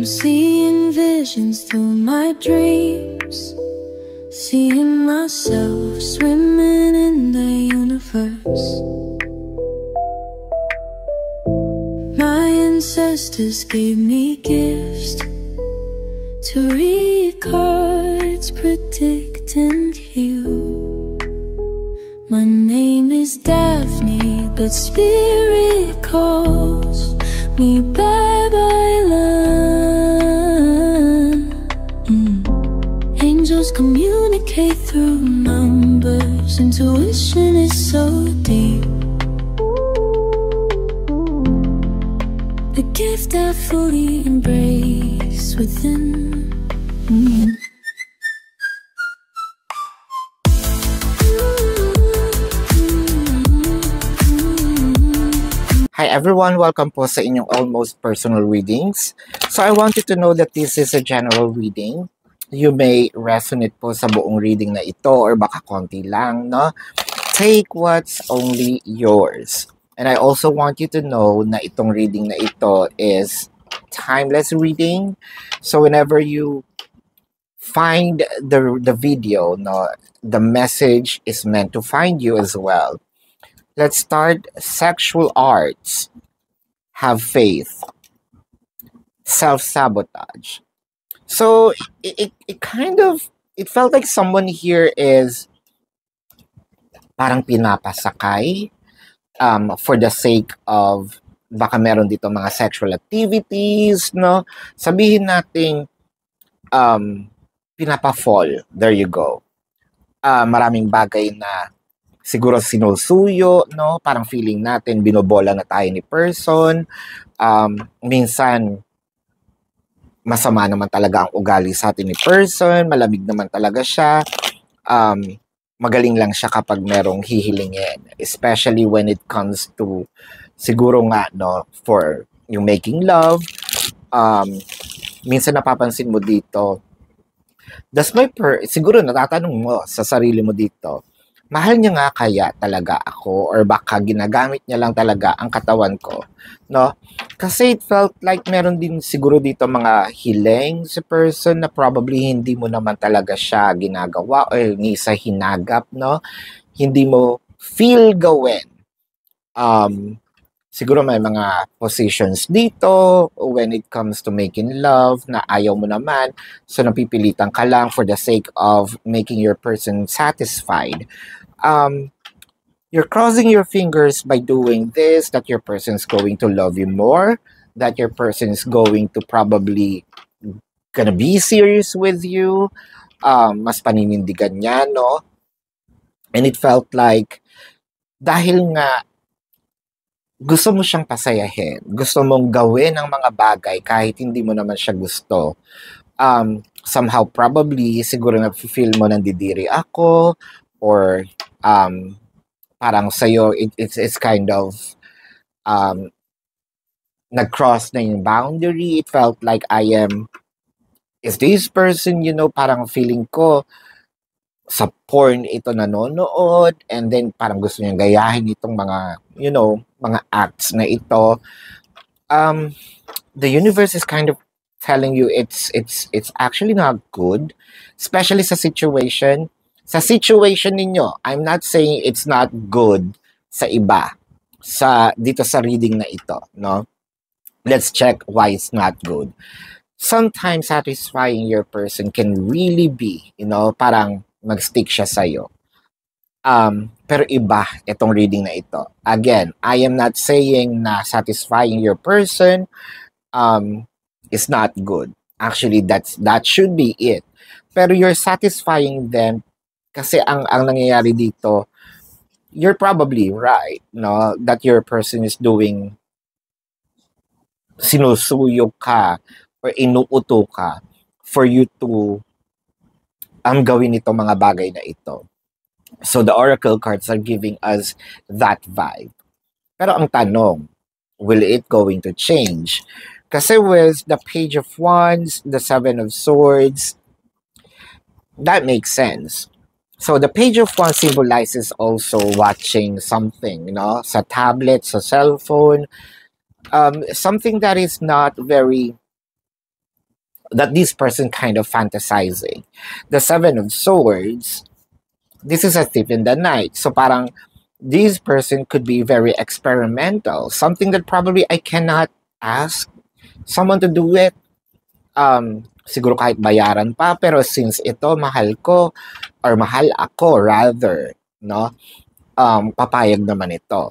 I'm seeing visions through my dreams, seeing myself swimming in the universe. My ancestors gave me gifts to read cards, predict and heal. My name is Daphne, but spirit calls me bye-bye love. Angels communicate through numbers. Intuition is so deep. The gift I fully embrace within. Hi everyone, welcome po sa inyong almost personal readings. So I want you to know that this is a general reading. You may resonate po sa buong reading na ito or baka konti lang, no? Take what's only yours. And I also want you to know na itong reading na ito is timeless reading. So whenever you find the video, no, the message is meant to find you as well. Let's start. Sexual arts. Have faith. Self-sabotage. So it felt like someone here is parang pinapasakay for the sake of baka meron dito mga sexual activities, no? Sabihin nating pinapa-fall. There you go. Maraming bagay na siguro sinusuyo, no? Parang feeling natin binobola na tayo ni person. Minsan masama naman talaga ang ugali sa atin ni person, malamig naman talaga siya. Magaling lang siya kapag merong hihilingin, especially when it comes to siguro nga, no, for yung making love. Minsan napapansin mo dito, siguro natatanong mo sa sarili mo dito, mahal niya nga kaya talaga ako or baka ginagamit niya lang talaga ang katawan ko, no? Kasi it felt like meron din siguro dito mga hiling sa person na probably hindi mo naman talaga siya ginagawa or ni sa hinagap, no? Hindi mo feel gawin. Siguro may mga positions dito when it comes to making love na ayaw mo naman. So napipilitan ka lang for the sake of making your person satisfied. You're crossing your fingers by doing this, that your person's going to love you more, that your person's going to probably gonna be serious with you, mas paninindigan niya, no? And it felt like, dahil nga, gusto mo siyang pasayahin, gusto mong gawin ang mga bagay kahit hindi mo naman siya gusto. Somehow, probably, siguro na-feel mo nandidiri ako, or parang sa'yo, it's kind of nag-cross na yung boundary. It felt like is this person, you know, parang feeling ko sa porn ito nanonood, and then parang gusto niyang gayahin itong mga, you know, mga acts na ito. The universe is kind of telling you it's actually not good, especially sa situation ninyo. I'm not saying it's not good sa iba, dito sa reading na ito, no? Let's check why it's not good. Sometimes satisfying your person can really be, you know, parang mag-stick siya sa'yo. Pero iba itong reading na ito. Again, I am not saying na satisfying your person is not good. Actually, that should be it. Pero you're satisfying them kasi ang nangyayari dito, you're probably right, no, that your person is doing, sinusuyo ka or inuuto ka for you to gawin itong mga bagay na ito. So the oracle cards are giving us that vibe. Pero ang tanong, will it going to change? Kasi with the Page of Wands, the Seven of Swords, that makes sense. So the Page of Wands symbolizes also watching something, you know, sa tablet, sa cellphone, something that is not very that this person kind of fantasizing. The Seven of Swords, this is a thief in the night. So parang this person could be very experimental. Something that probably I cannot ask someone to do it. Siguro kahit bayaran pa, pero since ito mahal ko or mahal ako rather, no? Papayag naman ito.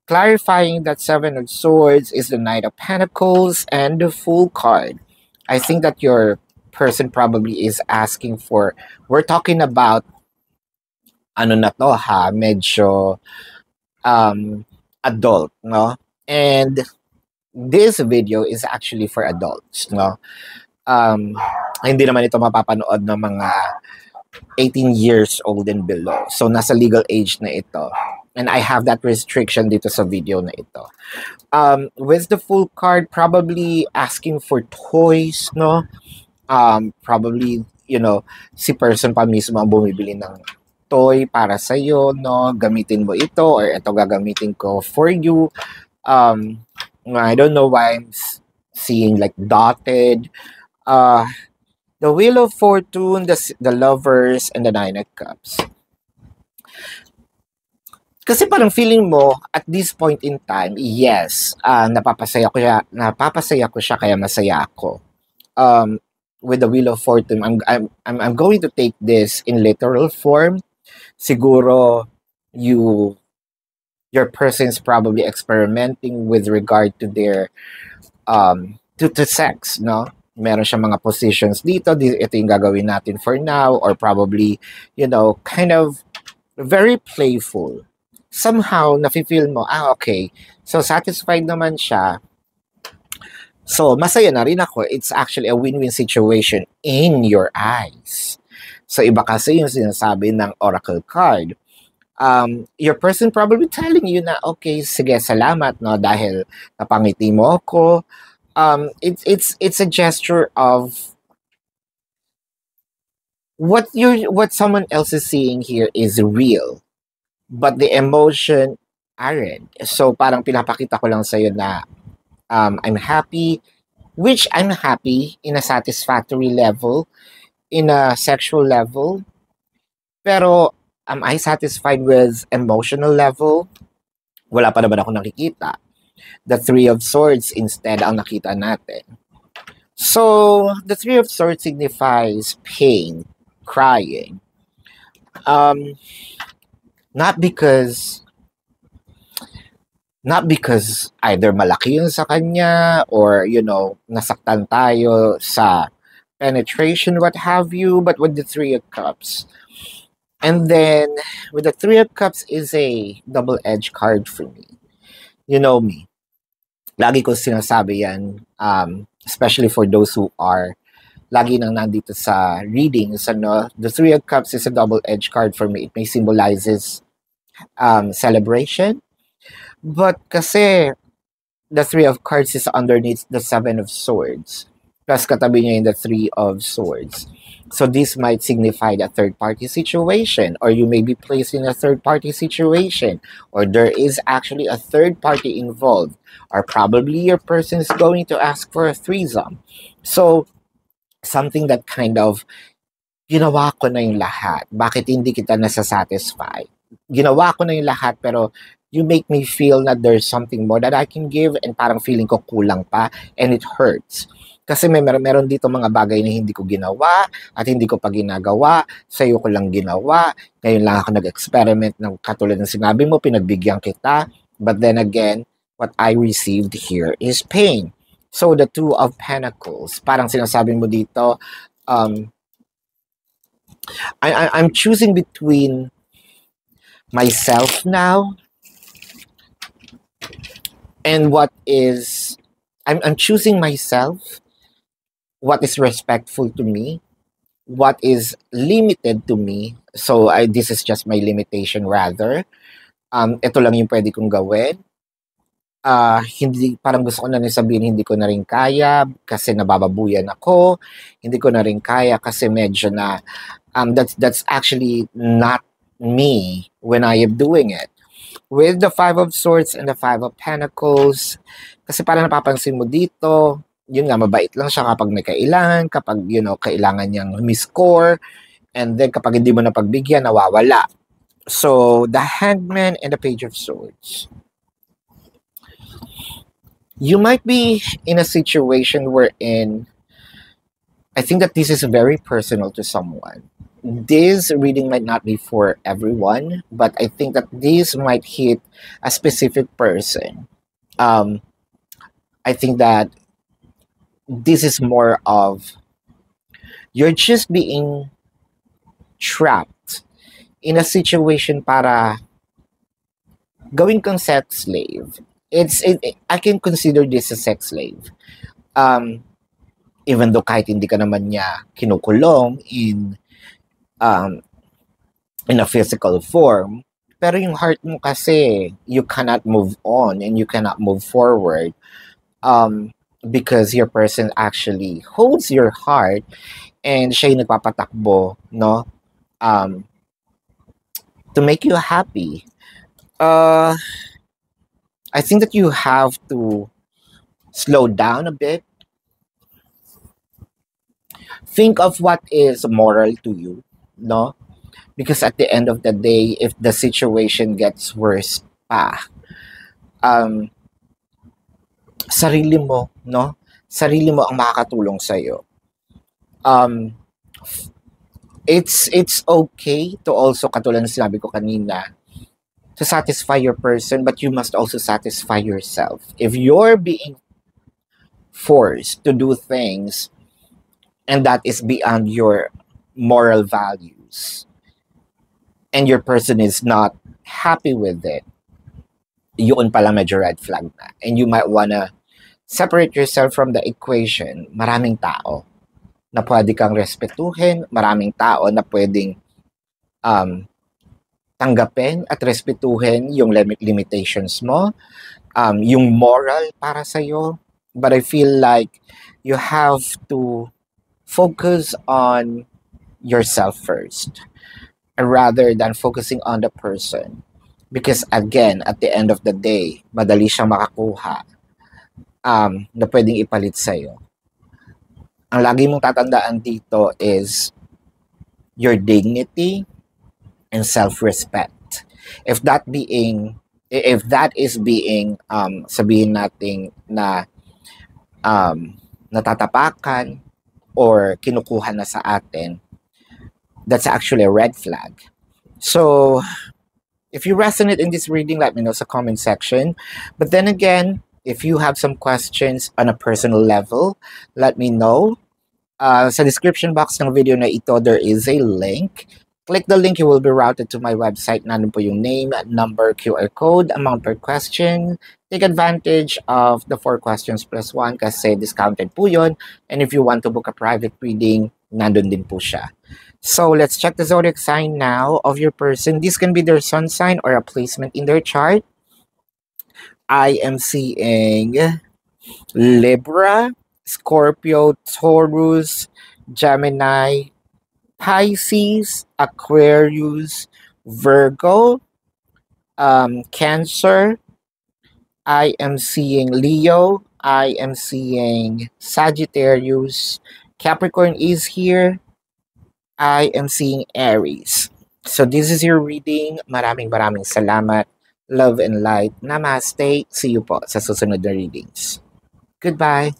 Clarifying that Seven of Swords is the Knight of Pentacles and the Fool card. I think that your person probably is asking for, we're talking about, ano na to ha, medyo adult, no? And this video is actually for adults, no? Hindi naman ito mapapanood ng mga 18 years old and below. So, nasa legal age na ito. And I have that restriction dito sa video na ito. With the Fool card, probably asking for toys, no? Probably, you know, si person pa mismo ang bumibili ng toy para sa'yo, no? Gamitin mo ito or ito gagamitin ko for you. I don't know why I'm seeing like dotted. The Wheel of Fortune, the Lovers, and the Nine of Cups. Kasi parang feeling mo, at this point in time, yes, napapasaya ko siya kaya masaya ako. With the Wheel of Fortune, I'm going to take this in literal form. Siguro, your person is probably experimenting with regard to their, to sex, no? Meron siyang mga positions dito, ito yung gagawin natin for now, or probably, you know, kind of very playful. Somehow, nafe-feel mo, okay, so satisfied naman siya. So, masaya na rin ako. It's actually a win-win situation in your eyes. So, iba kasi yung sinasabi ng Oracle card. Your person probably telling you na, okay, sige, salamat, no, dahil napangiti mo ako. It's a gesture of what someone else is seeing here is real, but the emotion aren't. So parang pinapakita ko lang sa'yo na I'm happy, which I'm happy in a satisfactory level, in a sexual level. Pero am I satisfied with emotional level? Wala pa naman ako nakikita. The Three of Swords instead ang nakita natin. So, the Three of Swords signifies pain, crying. Not because either malaki yun sa kanya or, you know, nasaktan tayo sa penetration, what have you, but with the Three of Cups. And then, with the Three of Cups is a double-edged card for me. You know me. Lagi ko sinasabi yan, especially for those who are lagi nang nandito sa readings. Ano, the Three of Cups is a double-edged card for me. It may symbolizes celebration. But kasi the Three of Cards is underneath the Seven of Swords. Plus katabi niya yung the Three of Swords. So this might signify a third-party situation, or you may be placed in a third-party situation, or there is actually a third party involved, or probably your person is going to ask for a threesome. So something that kind of, ginawa ko na yung lahat. Bakit hindi kita nasasatisfy? Ginawa ko na yung lahat, pero you make me feel that there's something more that I can give, and parang feeling ko kulang pa, and it hurts. Kasi meron dito mga bagay na hindi ko ginawa at hindi ko pa ginagawa. Sa'yo ko lang ginawa. Ngayon lang ako nag-experiment ng katulad ng sinabi mo, pinagbigyan kita. But then again, what I received here is pain. So the Two of Pentacles, parang sinasabi mo dito, I'm choosing between myself now and what is, I'm choosing myself, what is respectful to me, what is limited to me. So this is just my limitation rather. Ito lang yung pwede kong gawin. Hindi, parang gusto ko na rin sabihin, hindi ko na rin kaya kasi nabababuyan ako. Hindi ko na rin kaya kasi medyo na, that's actually not me when I am doing it. With the Five of Swords and the Five of Pentacles, kasi parang napapansin mo dito, yun nga, mabait lang siya kapag may kailangan, kapag, kailangan niyang score, and then kapag hindi mo napagbigyan, nawawala. So, the Hangman and the Page of Swords. You might be in a situation wherein I think that this is very personal to someone. This reading might not be for everyone, but I think that this might hit a specific person. I think that this is more of you're just being trapped in a situation para gawin kang sex slave. I can consider this a sex slave. Even though kahit hindi ka naman niya kinukulong in a physical form, pero yung heart mo kasi, you cannot move on and you cannot move forward because your person actually holds your heart and siya yung nagpapatakbo, no? To make you happy. I think that you have to slow down a bit. Think of what is moral to you, no? Because at the end of the day, if the situation gets worse pa, sarili mo, no? Sarili mo ang makakatulong sa'yo. It's okay to also, katulad ng sinabi ko kanina, to satisfy your person, but you must also satisfy yourself. If you're being forced to do things and that is beyond your moral values and your person is not happy with it, yun pala medyo red flag na. And you might wanna separate yourself from the equation. Maraming tao na pwede kang respetuhin, maraming tao na pwedeng tanggapin at respetuhin yung limitations mo, yung moral para sa'yo. But I feel like you have to focus on yourself first rather than focusing on the person. Because again, at the end of the day, madali siyang makakuha na pwedeng ipalit sa'yo. Ang lagi mong tatandaan dito is your dignity and self-respect. If that is being sabihin nating na natatapakan or kinukuha na sa atin, that's actually a red flag. So if you resonate in this reading, let me know sa comment section. But then again, if you have some questions on a personal level, let me know. Sa description box ng video na ito, there is a link. Click the link, you will be routed to my website. Nandun po yung name, number, QR code, amount per question. Take advantage of the 4 questions plus 1 kasi discounted po yun. And if you want to book a private reading, nandun din po siya. So let's check the zodiac sign now of your person. This can be their sun sign or a placement in their chart. I am seeing Libra, Scorpio, Taurus, Gemini, Pisces, Aquarius, Virgo, Cancer. I am seeing Leo. I am seeing Sagittarius. Capricorn is here. I am seeing Aries. So this is your reading. Maraming salamat. Love and light. Namaste. See you po sa susunod na readings. Goodbye.